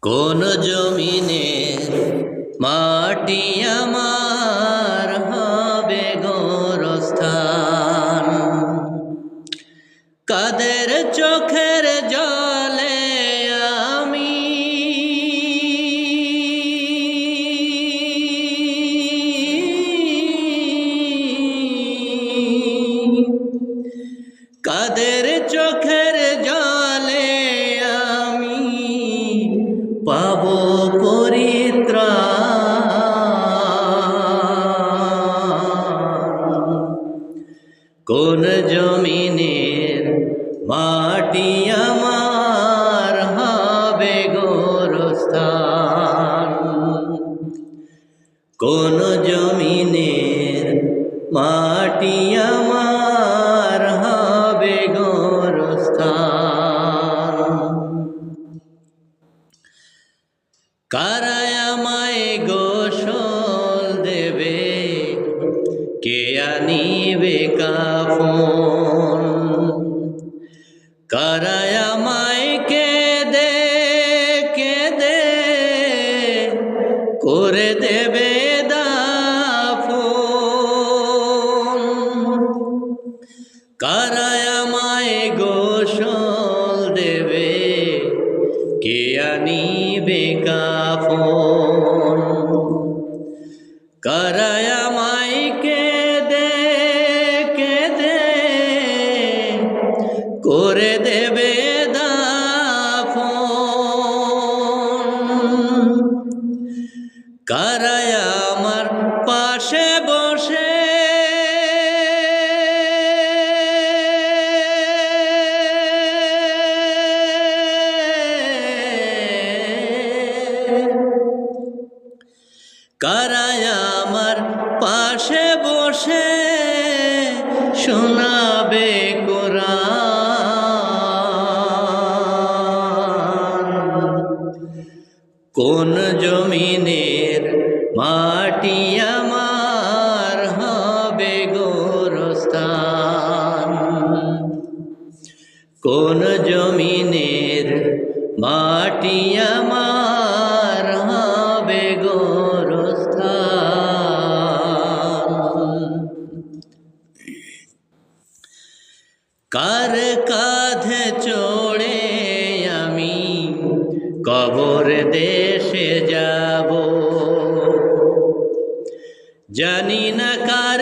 কোন জমিনে মাটি আমার হবে গোরস্থান, কাদের চোখের জলে আমি কাদের চোখের জলে আমি পাব পরিত্রাণ। কোন জমিনের মাটি আমার হবে গোরস্থান, কোন জমিনের মাটি আমার হবে গোরস্থান। কারা আমায় গোসল দেবে, কে আনিবে কাফন, কারা আমায় কেঁদে কেঁদে করে দেবে দাফন, কারা আমায় গোসল দেবে, কে আনিবে কাফন, কারা আমায় কেঁদে কেঁদে করে দেবে দাফন, কারা আমার পাশে বসে কারা আমার পাশে বসে শোনাবে কোরআন। কোন জমিনের মাটি আমার হবে গোরস্থান, কোন জমিনের মাটি আমার হবে গোরস্থান। কার কাঁধে চড়ে আমি কবর দেশে যাব, জানি না কার